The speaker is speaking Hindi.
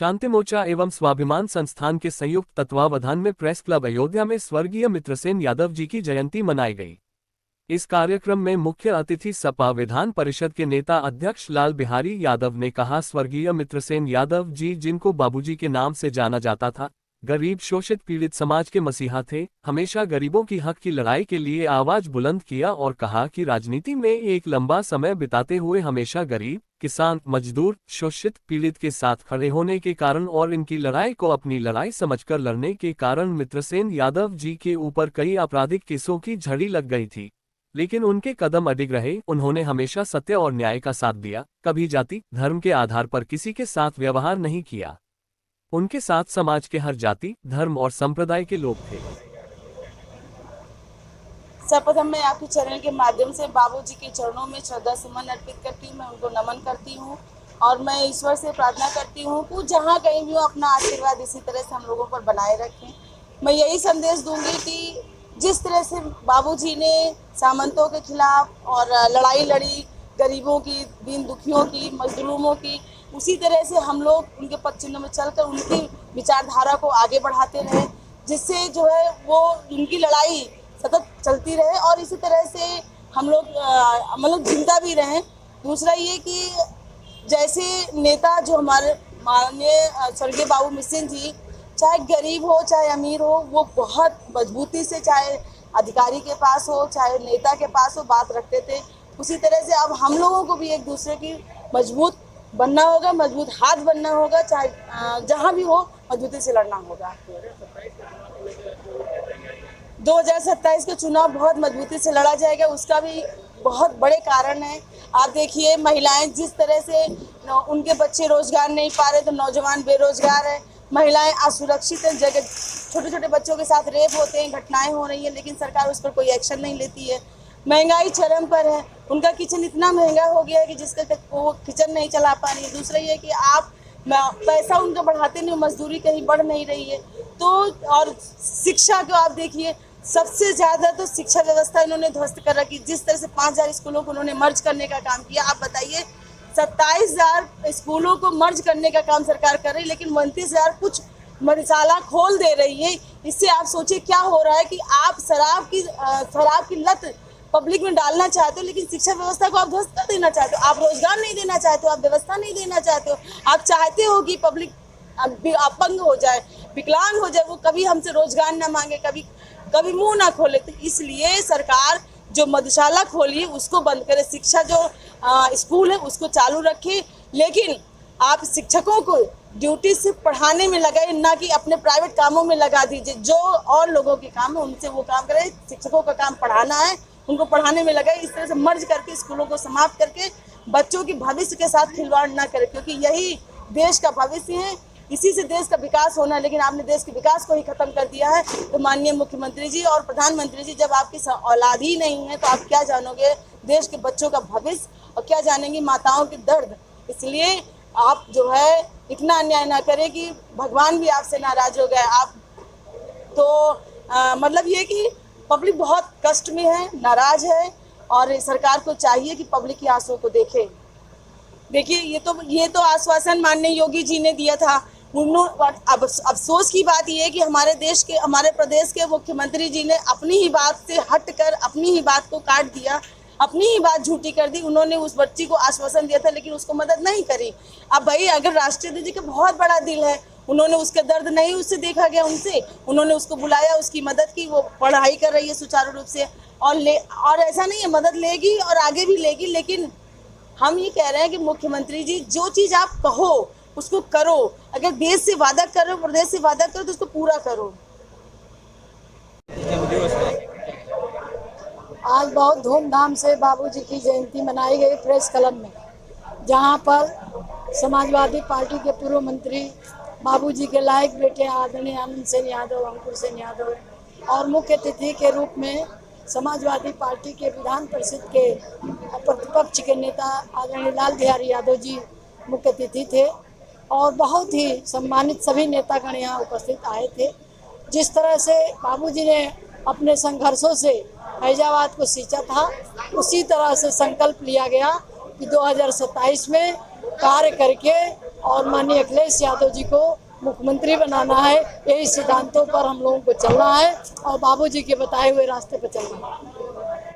शांति मोर्चा एवं स्वाभिमान संस्थान के संयुक्त तत्वावधान में प्रेस क्लब अयोध्या में स्वर्गीय मित्रसेन यादव जी की जयंती मनाई गई। इस कार्यक्रम में मुख्य अतिथि सपा विधान परिषद के नेता अध्यक्ष लाल बिहारी यादव ने कहा, स्वर्गीय मित्रसेन यादव जी, जिनको बाबूजी के नाम से जाना जाता था, गरीब शोषित पीड़ित समाज के मसीहा थे। हमेशा गरीबों की हक की लड़ाई के लिए आवाज बुलंद किया और कहा कि राजनीति में एक लंबा समय बिताते हुए हमेशा गरीब, किसान, मजदूर, शोषित पीड़ित के साथ खड़े होने के कारण और इनकी लड़ाई को अपनी लड़ाई समझकर लड़ने के कारण मित्रसेन यादव जी के ऊपर कई आपराधिक केसों की झड़ी लग गई थी, लेकिन उनके कदम अडिग रहे। उन्होंने हमेशा सत्य और न्याय का साथ दिया, कभी जाति धर्म के आधार पर किसी के साथ व्यवहार नहीं किया। उनके साथ समाज के हर जाति, धर्म और संप्रदाय के लोग थे। सर्वप्रथम मैं आपके चैनल के माध्यम से बाबूजी के चरणों में श्रद्धा सुमन अर्पित करती हूँ। मैं उनको नमन करती हूँ और मैं ईश्वर से प्रार्थना करती हूँ कि जहाँ कहीं भी हो अपना आशीर्वाद इसी तरह से हम लोगों पर बनाए रखें। मैं यही संदेश दूंगी कि जिस तरह से बाबूजी ने सामंतों के खिलाफ और लड़ाई लड़ी, गरीबों की, दीन दुखियों की, मजलूमों की, उसी तरह से हम लोग उनके पद चिन्ह में चलकर उनकी विचारधारा को आगे बढ़ाते रहे, जिससे जो है वो उनकी लड़ाई सतत चलती रहे और इसी तरह से हम लोग मतलब जिंदा भी रहें। दूसरा ये कि जैसे नेता जो हमारे माननीय स्वर्गीय बाबू मिसिर जी, चाहे गरीब हो चाहे अमीर हो, वो बहुत मजबूती से, चाहे अधिकारी के पास हो चाहे नेता के पास हो, बात रखते थे। उसी तरह से अब हम लोगों को भी एक दूसरे की मजबूत बनना होगा, मजबूत हाथ बनना होगा, चाहे जहाँ भी हो मजबूती से लड़ना होगा। 2027 का चुनाव बहुत मजबूती से लड़ा जाएगा, उसका भी बहुत बड़े कारण है। आप देखिए महिलाएं जिस तरह से उनके बच्चे रोजगार नहीं पा रहे, तो नौजवान बेरोजगार है, महिलाएं असुरक्षित हैं, जगह छोटे छोटे बच्चों के साथ रेप होते हैं, घटनाएं हो रही हैं, लेकिन सरकार उस पर कोई एक्शन नहीं लेती है। महंगाई चरम पर है, उनका किचन इतना महंगा हो गया है कि जिसका वो किचन नहीं चला पा रही है। दूसरा ये कि आप पैसा उनका बढ़ाते नहीं, मजदूरी कहीं बढ़ नहीं रही है। तो और शिक्षा को आप देखिए, सबसे ज़्यादा तो शिक्षा व्यवस्था इन्होंने ध्वस्त कर रखी। जिस तरह से 5000 स्कूलों को उन्होंने मर्ज करने का काम किया, आप बताइए 27,000 स्कूलों को मर्ज करने का काम सरकार कर रही है, लेकिन 29,000 कुछ मदरसा खोल दे रही है। इससे आप सोचिए क्या हो रहा है कि आप शराब की लत पब्लिक में डालना चाहते हो, लेकिन शिक्षा व्यवस्था को आप ध्वस्त कर देना चाहते हो। आप रोजगार नहीं देना चाहते हो, आप व्यवस्था नहीं देना चाहते हो। आप चाहते हो कि पब्लिक अपंग हो जाए, विकलांग हो जाए, वो कभी हमसे रोजगार ना मांगे, कभी मुंह ना खोले। तो इसलिए सरकार जो मधुशाला खोली है उसको बंद करे, शिक्षा जो स्कूल है उसको चालू रखे, लेकिन आप शिक्षकों को ड्यूटी सिर्फ पढ़ाने में लगाए, ना कि अपने प्राइवेट कामों में लगा दीजिए। जो और लोगों के काम है उनसे वो काम करें, शिक्षकों का काम पढ़ाना है, उनको पढ़ाने में लगाए। इस तरह से मर्ज करके स्कूलों को समाप्त करके बच्चों की भविष्य के साथ खिलवाड़ ना करें, क्योंकि यही देश का भविष्य है, इसी से देश का विकास होना है। लेकिन आपने देश के विकास को ही खत्म कर दिया है। तो माननीय मुख्यमंत्री जी और प्रधानमंत्री जी, जब आपकी औलाद ही नहीं है तो आप क्या जानोगे देश के बच्चों का भविष्य, और क्या जानेंगी माताओं के दर्द। इसलिए आप जो है इतना अन्याय ना करें कि भगवान भी आपसे नाराज हो गए। आप तो मतलब ये कि पब्लिक बहुत कष्ट में है, नाराज है, और सरकार को चाहिए कि पब्लिक की आंसुओं को देखे। देखिए ये तो आश्वासन माननीय योगी जी ने दिया था। अब अफसोस की बात यह है कि हमारे प्रदेश के मुख्यमंत्री जी ने अपनी ही बात से हटकर अपनी ही बात को काट दिया, अपनी ही बात झूठी कर दी। उन्होंने उस बच्ची को आश्वासन दिया था लेकिन उसको मदद नहीं करी। अब भाई अगर राष्ट्रीय जी का बहुत बड़ा दिल है, उन्होंने उसका दर्द नहीं उससे देखा गया, उन्होंने उसको बुलाया, उसकी मदद की, वो पढ़ाई कर रही है सुचारू रूप से, और ऐसा नहीं है मदद लेगी और आगे भी लेगी। लेकिन हम ये कह रहे हैं कि मुख्यमंत्री जी, जो चीज़ आप कहो उसको करो। अगर देश से वादा कर रहे हो, प्रदेश से वादा करो, तो उसको पूरा करो। आज बहुत धूमधाम से बाबूजी की जयंती मनाई गई प्रेस क्लब में, जहां पर समाजवादी पार्टी के पूर्व मंत्री बाबूजी के लायक बेटे आदरणीय आनंद सेन यादव, अंकुर सेन यादव, और मुख्य अतिथि के रूप में समाजवादी पार्टी के विधान परिषद के प्रतिपक्ष के नेता आदरणीय लाल बिहारी यादव जी मुख्य अतिथि थे, और बहुत ही सम्मानित सभी नेतागण यहाँ उपस्थित आए थे। जिस तरह से बाबूजी ने अपने संघर्षों से फैजाबाद को सींचा था, उसी तरह से संकल्प लिया गया कि 2027 में कार्य करके और माननीय अखिलेश यादव जी को मुख्यमंत्री बनाना है। यही सिद्धांतों पर हम लोगों को चलना है और बाबूजी के बताए हुए रास्ते पर चलना है।